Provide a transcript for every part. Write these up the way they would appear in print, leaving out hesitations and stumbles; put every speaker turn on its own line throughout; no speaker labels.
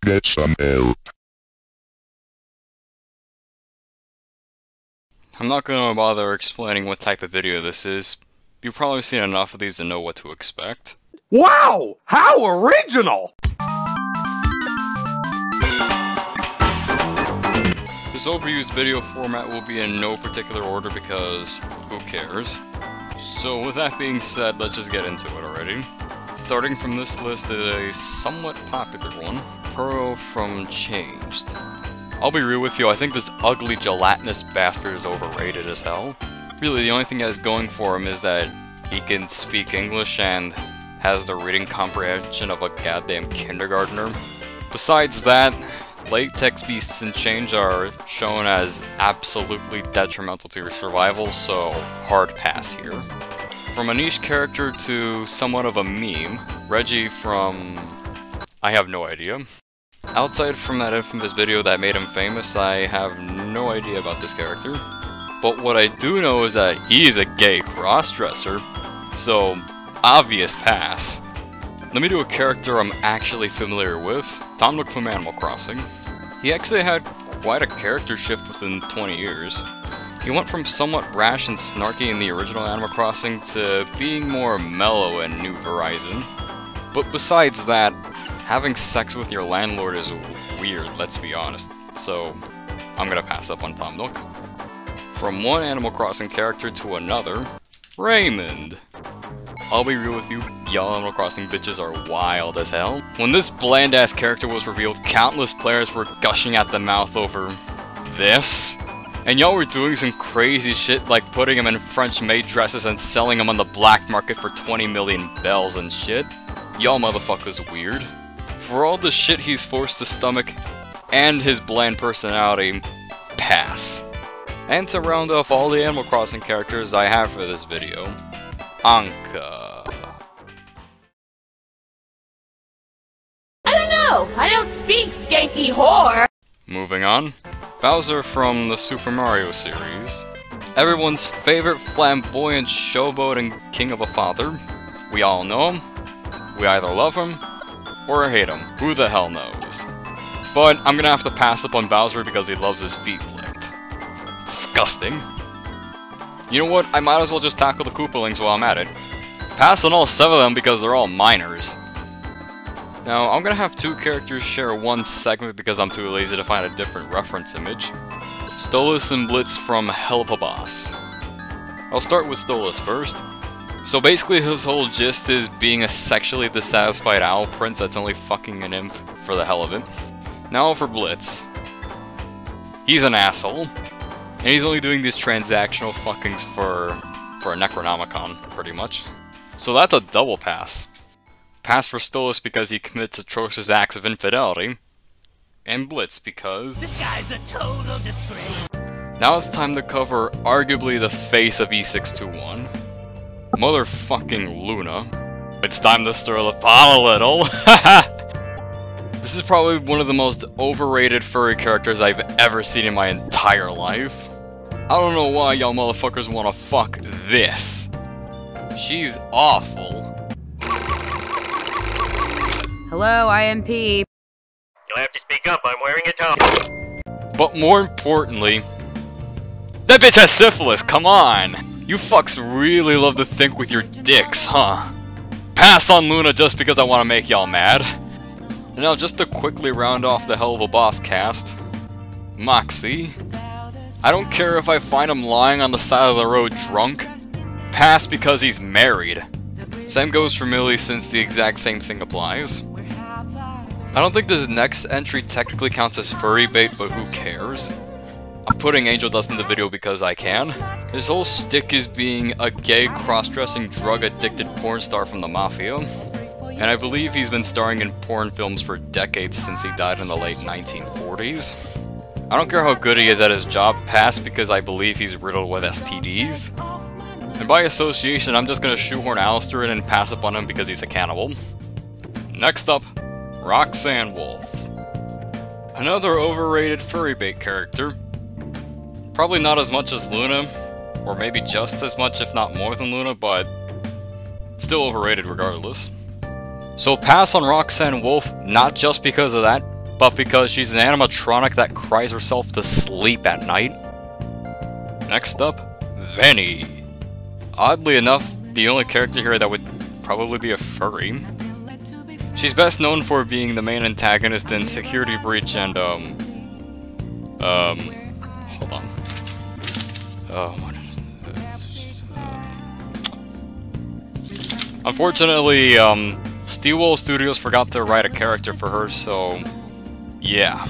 get some help.
I'm not going to bother explaining what type of video this is. You've probably seen enough of these to know what to expect.
Wow! How original!
This overused video format will be in no particular order because who cares? So with that being said, let's just get into it already. Starting from this list is a somewhat popular one, Pearl from Changed. I'll be real with you, I think this ugly gelatinous bastard is overrated as hell. Really, the only thing he has going for him is that he can speak English and has the reading comprehension of a goddamn kindergartner. Besides that, latex beasts in Change are shown as absolutely detrimental to your survival, so hard pass here. From a niche character to somewhat of a meme, Reggie from... I have no idea. Outside from that infamous video that made him famous, I have no idea about this character. But what I do know is that he is a gay crossdresser, so obvious pass. Let me do a character I'm actually familiar with, Tom Nook from Animal Crossing. He actually had quite a character shift within 20 years. He went from somewhat rash and snarky in the original Animal Crossing to being more mellow in New Horizon. But besides that, having sex with your landlord is weird, let's be honest, so I'm gonna pass up on Tom Nook. From one Animal Crossing character to another, Raymond. I'll be real with you, y'all Animal Crossing bitches are wild as hell. When this bland-ass character was revealed, countless players were gushing at the mouth over this. And y'all were doing some crazy shit like putting him in French maid dresses and selling him on the black market for 20 million bells and shit. Y'all motherfuckers weird. For all the shit he's forced to stomach, and his bland personality, pass. And to round off all the Animal Crossing characters I have for this video, Anka.
I don't know! I don't speak skanky whore!
Moving on, Bowser from the Super Mario series. Everyone's favorite flamboyant showboat and king of a father. We all know him. We either love him or hate him. Who the hell knows? But I'm gonna have to pass up on Bowser because he loves his feet licked. Disgusting. You know what? I might as well just tackle the Koopalings while I'm at it. Pass on all 7 of them because they're all minors. Now, I'm gonna have 2 characters share one segment because I'm too lazy to find a different reference image. Stolas and Blitz from Hell of a Boss. I'll start with Stolas first. So basically his whole gist is being a sexually dissatisfied owl prince that's only fucking an imp for the hell of it. Now for Blitz. He's an asshole. And he's only doing these transactional fuckings for a Necronomicon, pretty much. So that's a double pass. Pass for Stolas because he commits atrocious acts of infidelity. And Blitz because...
this guy's a total disgrace.
Now it's time to cover arguably the face of E621. Motherfucking Luna. It's time to stir the pot a little. This is probably one of the most overrated furry characters I've ever seen in my entire life. I don't know why y'all motherfuckers wanna fuck this. She's awful.
Hello, IMP.
You'll have to speak up, I'm wearing a top.
But more importantly, that bitch has syphilis, come on! You fucks really love to think with your dicks, huh? Pass on Luna just because I want to make y'all mad. And now just to quickly round off the Hell of a Boss cast, Moxie. I don't care if I find him lying on the side of the road drunk. Pass because he's married. Same goes for Millie since the exact same thing applies. I don't think this next entry technically counts as furry bait, but who cares? I'm putting Angel Dust in the video because I can. His whole stick is being a gay, cross-dressing, drug-addicted porn star from the Mafia. And I believe he's been starring in porn films for decades since he died in the late 1940s. I don't care how good he is at his job, pass because I believe he's riddled with STDs. And by association, I'm just gonna shoehorn Alistair in and pass up on him because he's a cannibal. Next up, Roxanne Wolf. Another overrated furry bait character. Probably not as much as Luna, or maybe just as much if not more than Luna, but still overrated regardless. So pass on Roxanne Wolf, not just because of that, but because she's an animatronic that cries herself to sleep at night. Next up, Vanny. Oddly enough, the only character here that would probably be a furry. She's best known for being the main antagonist in Security Breach and, hold on. Unfortunately, Steelwell Studios forgot to write a character for her, so yeah.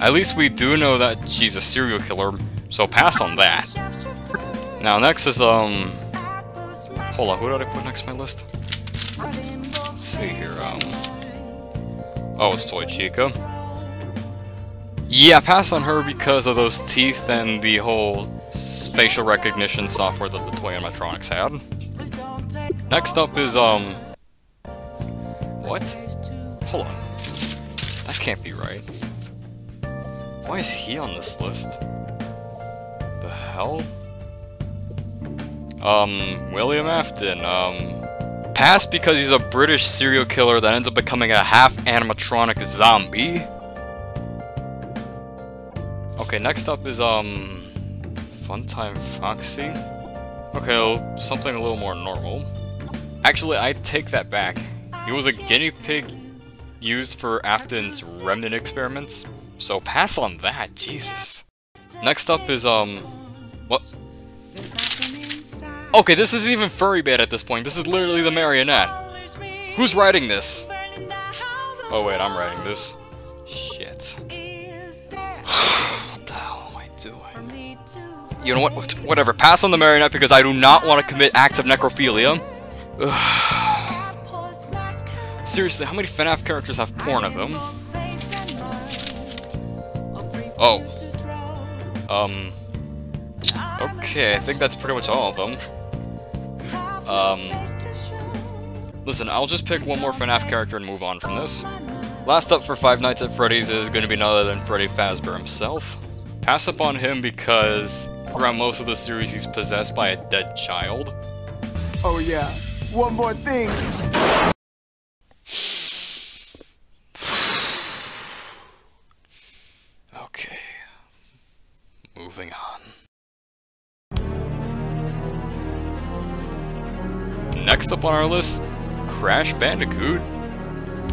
At least we do know that she's a serial killer, so pass on that. Now next is, hold on, who did I put next on my list? Let's see here, oh, it's Toy Chica. Yeah, pass on her because of those teeth and the whole facial recognition software that the toy animatronics had. Next up is, what? Hold on. That can't be right. Why is he on this list? The hell? William Afton, pass because he's a British serial killer that ends up becoming a half-animatronic zombie. Okay, next up is, Funtime Foxy. Okay, well, something a little more normal. Actually, I take that back. He was a guinea pig used for Afton's remnant experiments, so pass on that, Jesus. Next up is, what? Okay, this isn't even furry bait at this point. This is literally the Marionette. Who's writing this? Oh wait, I'm writing this. Shit. What the hell am I doing? You know what? Whatever. Pass on the Marionette because I do not want to commit acts of necrophilia. Seriously, how many FNAF characters have porn of them? Oh. Okay, I think that's pretty much all of them. Listen, I'll just pick one more FNAF character and move on from this. Last up for Five Nights at Freddy's is going to be none other than Freddy Fazbear himself. Pass up on him because throughout most of the series he's possessed by a dead child.
Oh yeah, one more thing.
Okay, moving on. Next up on our list, Crash Bandicoot.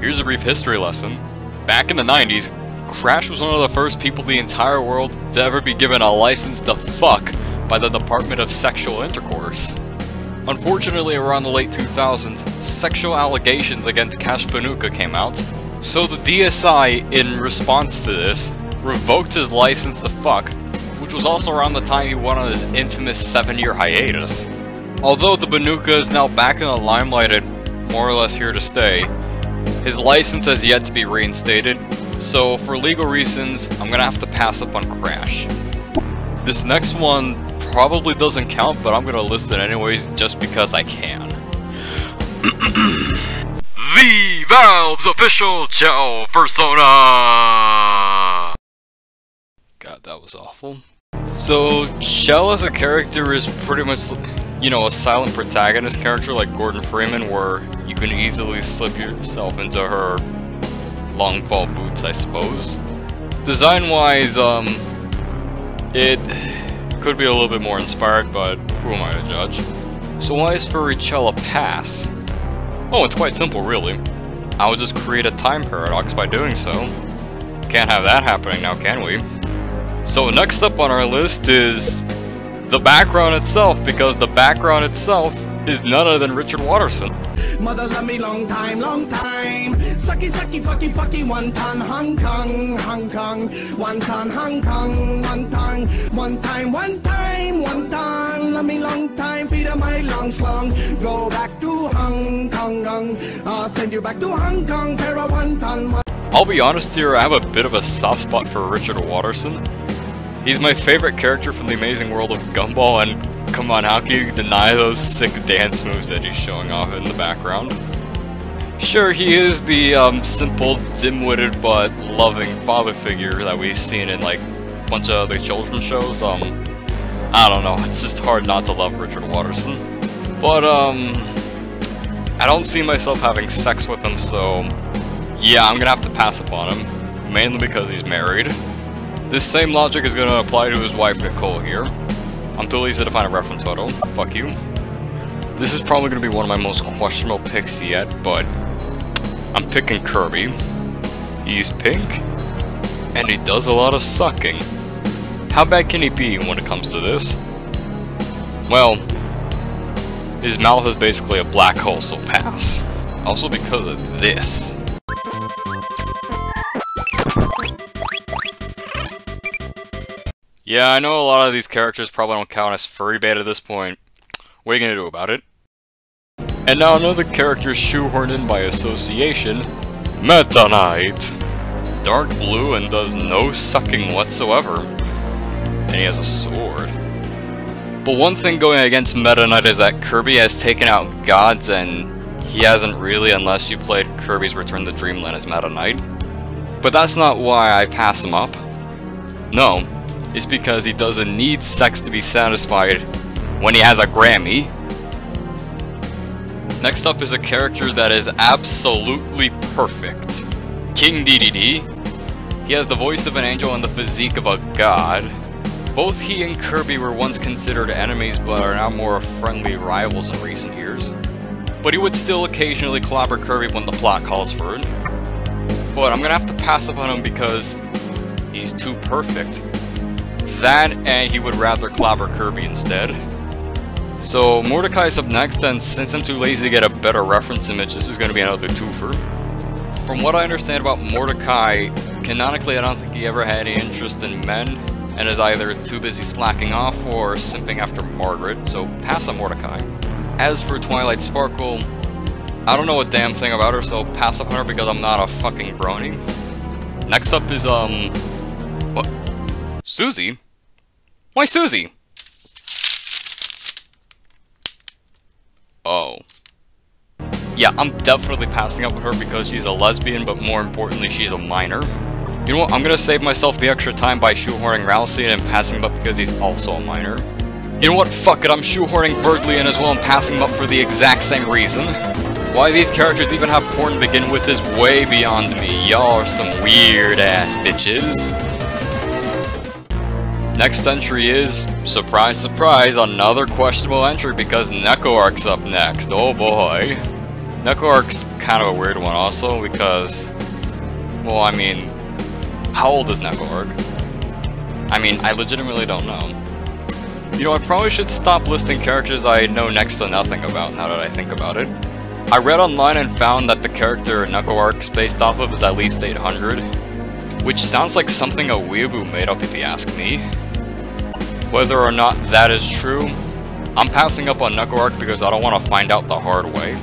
Here's a brief history lesson. Back in the 90s, Crash was one of the first people in the entire world to ever be given a license to fuck by the Department of Sexual Intercourse. Unfortunately, around the late 2000s, sexual allegations against Cash Panuka came out, so the DSI, in response to this, revoked his license to fuck, which was also around the time he went on his infamous 7-year hiatus. Although the Banuka is now back in the limelight and more or less here to stay, his license has yet to be reinstated, so for legal reasons, I'm gonna have to pass up on Crash. This next one probably doesn't count, but I'm gonna list it anyways just because I can. The Valve's official Chao persona! God, that was awful. So, Chell as a character is pretty much, you know, a silent protagonist character like Gordon Freeman, where you can easily slip yourself into her long fall boots, I suppose. Design-wise, it could be a little bit more inspired, but who am I to judge? So why is Furry Chell a pass? Oh, it's quite simple, really. I would just create a time paradox by doing so. Can't have that happening now, can we? So next up on our list is the background itself, because the background itself is none other than Richard Watterson.
Mother love me long time, sucky, sucky, fucky, fucky, one ton, Hong Kong, Hong Kong, one ton, Hong Kong, one ton, one time, love me long time, feed of my long slong, go back to Hong Kong, I'll send you back to Hong Kong, pair of one ton, one.
I'll be honest here, I have a bit of a soft spot for Richard Watterson. He's my favorite character from the amazing world of Gumball, and come on, how can you deny those sick dance moves that he's showing off in the background? Sure, he is the simple, dim-witted, but loving father figure that we've seen in like a bunch of other children's shows. I don't know, it's just hard not to love Richard Watterson. But I don't see myself having sex with him, so yeah, I'm gonna have to pass upon him. mainly because he's married. This same logic is going to apply to his wife Nicole here. I'm too lazy to find a reference photo. Fuck you. This is probably going to be one of my most questionable picks yet, but I'm picking Kirby. He's pink, and he does a lot of sucking. How bad can he be when it comes to this? Well, his mouth is basically a black hole, so pass. Also because of this. Yeah, I know a lot of these characters probably don't count as furry bait at this point. What are you gonna do about it? And now another character shoehorned in by association, Meta Knight. Dark blue and does no sucking whatsoever. And he has a sword. But one thing going against Meta Knight is that Kirby has taken out gods and he hasn't really unless you played Kirby's Return to Dreamland as Meta Knight. But that's not why I pass him up. No, it's because he doesn't need sex to be satisfied when he has a Grammy. Next up is a character that is absolutely perfect. King DDD. He has the voice of an angel and the physique of a god. Both he and Kirby were once considered enemies but are now more friendly rivals in recent years. But he would still occasionally clobber Kirby when the plot calls for it. But I'm gonna have to pass up on him because he's too perfect. That and he would rather clobber Kirby instead. So Mordecai's up next, and since I'm too lazy to get a better reference image, this is gonna be another twofer. From what I understand about Mordecai, canonically I don't think he ever had any interest in men, and is either too busy slacking off or simping after Margaret, so pass on Mordecai. As for Twilight Sparkle, I don't know a damn thing about her, so pass up on her because I'm not a fucking brony. Next up is, what? Susie? Why Susie? Oh. Yeah, I'm definitely passing up on her because she's a lesbian, but more importantly, she's a minor. You know what, I'm gonna save myself the extra time by shoehorning Ralsei and passing him up because he's also a minor. You know what, fuck it, I'm shoehorning Birdly in as well and passing him up for the exact same reason. Why these characters even have porn to begin with is way beyond me. Y'all are some weird-ass bitches. Next entry is, surprise surprise, another questionable entry because Nekowark's up next. Oh boy. Nekowark's kind of a weird one also because, well, I mean, how old is Nekowark? I mean, I legitimately don't know. You know, I probably should stop listing characters I know next to nothing about now that I think about it. I read online and found that the character Nekowark's based off of is at least 800, which sounds like something a weeaboo made up if you ask me. Whether or not that is true, I'm passing up on Nekowark because I don't want to find out the hard way.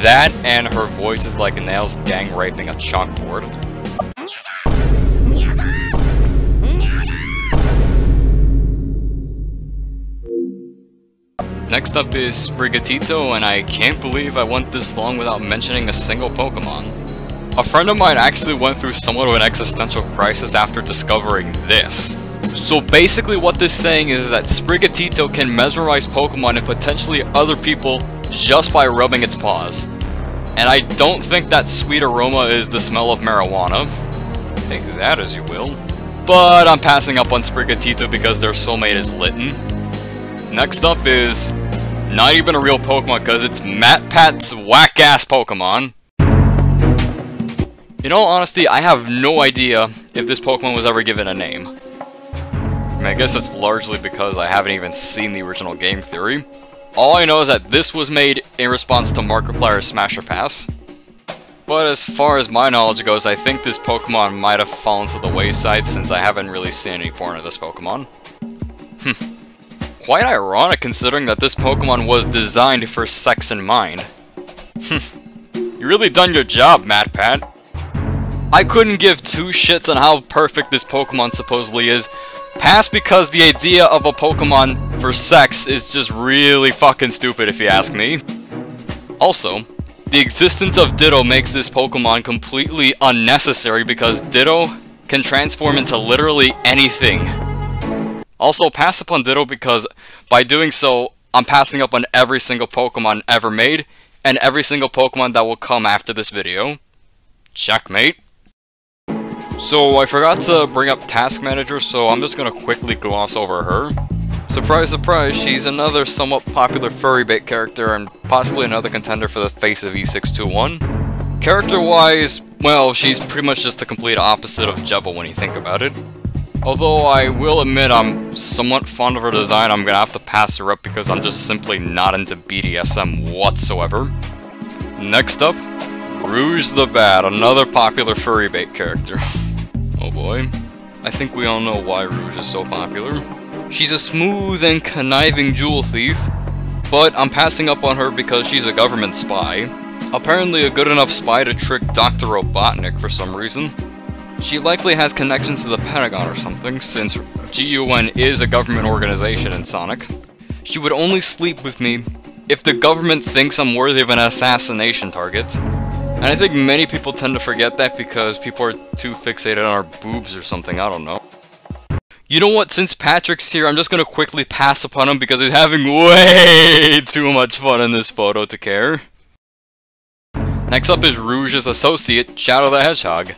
That and her voice is like Nails gang raping a chalkboard. Next up is Sprigatito, and I can't believe I went this long without mentioning a single Pokemon. A friend of mine actually went through somewhat of an existential crisis after discovering this. So basically what this saying is that Sprigatito can mesmerize Pokemon and potentially other people just by rubbing its paws. And I don't think that sweet aroma is the smell of marijuana. Take that as you will. But I'm passing up on Sprigatito because their soulmate is Litten. Next up is not even a real Pokemon because it's MatPat's whack-ass Pokemon. In all honesty, I have no idea if this Pokemon was ever given a name. I mean, I guess it's largely because I haven't even seen the original game theory. All I know is that this was made in response to Markiplier's Smasher Pass. But as far as my knowledge goes, I think this Pokemon might have fallen to the wayside since I haven't really seen any porn of this Pokemon. Quite ironic considering that this Pokemon was designed for sex in mind. You really done your job, MatPat. I couldn't give two shits on how perfect this Pokemon supposedly is. Pass because the idea of a Pokemon for sex is just really fucking stupid if you ask me. Also, the existence of Ditto makes this Pokemon completely unnecessary because Ditto can transform into literally anything. Also, pass up on Ditto because by doing so, I'm passing up on every single Pokemon ever made and every single Pokemon that will come after this video. Checkmate. So I forgot to bring up Task Manager, so I'm just gonna quickly gloss over her. Surprise, surprise, she's another somewhat popular furry bait character and possibly another contender for the face of E621. Character-wise, well, she's pretty much just the complete opposite of Jevil when you think about it. Although I will admit I'm somewhat fond of her design, I'm gonna have to pass her up because I'm just simply not into BDSM whatsoever. Next up, Rouge the Bat, another popular furry bait character. Oh boy. I think we all know why Rouge is so popular. She's a smooth and conniving jewel thief, but I'm passing up on her because she's a government spy. Apparently a good enough spy to trick Dr. Robotnik for some reason. She likely has connections to the Pentagon or something, since GUN is a government organization in Sonic. She would only sleep with me if the government thinks I'm worthy of an assassination target. And I think many people tend to forget that because people are too fixated on our boobs or something, I don't know. You know what, since Patrick's here, I'm just gonna quickly pass upon him because he's having way too much fun in this photo to care. Next up is Rouge's associate, Shadow the Hedgehog.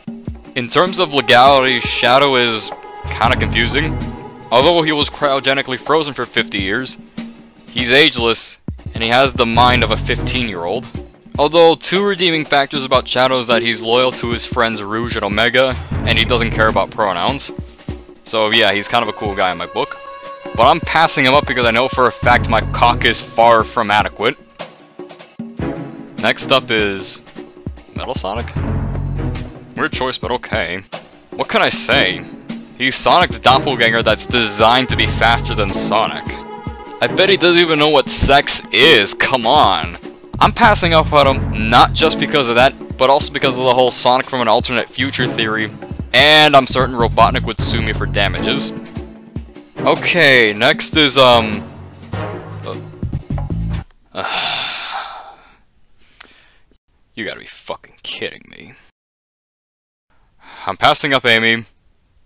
In terms of legality, Shadow is kinda confusing. Although he was cryogenically frozen for 50 years, he's ageless, and he has the mind of a 15-year-old. Although, two redeeming factors about Shadow is that he's loyal to his friends Rouge and Omega, and he doesn't care about pronouns. So yeah, he's kind of a cool guy in my book. But I'm passing him up because I know for a fact my cock is far from adequate. Next up is Metal Sonic? Weird choice, but okay. What can I say? He's Sonic's doppelganger that's designed to be faster than Sonic. I bet he doesn't even know what sex is, come on! I'm passing up on him, not just because of that, but also because of the whole Sonic from an alternate future theory, and I'm certain Robotnik would sue me for damages. Okay, next is, You gotta be fucking kidding me. I'm passing up Amy.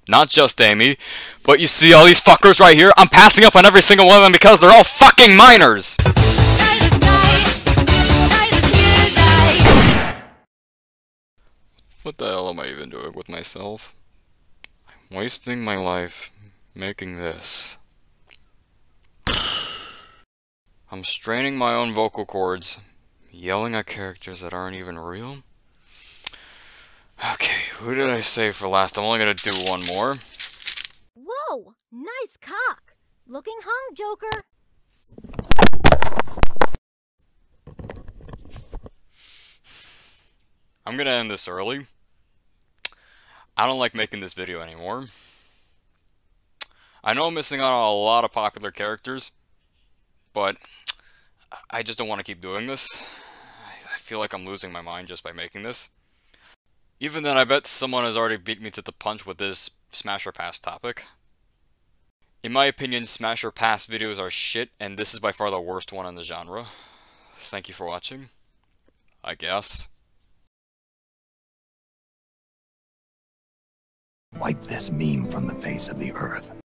Not just Amy, but you see all these fuckers right here? I'm passing up on every single one of them because they're all fucking minors! What the hell am I even doing with myself? I'm wasting my life making this. I'm straining my own vocal cords, yelling at characters that aren't even real. Okay, who did I save for last? I'm only gonna do one more.
Whoa! Nice cock! Looking hung, Joker!
I'm gonna end this early. I don't like making this video anymore. I know I'm missing out on a lot of popular characters, but I just don't want to keep doing this. I feel like I'm losing my mind just by making this. Even then, I bet someone has already beat me to the punch with this Smash or Pass topic. In my opinion, Smash or Pass videos are shit, and this is by far the worst one in the genre. Thank you for watching, I guess.
Wipe this meme from the face of the earth.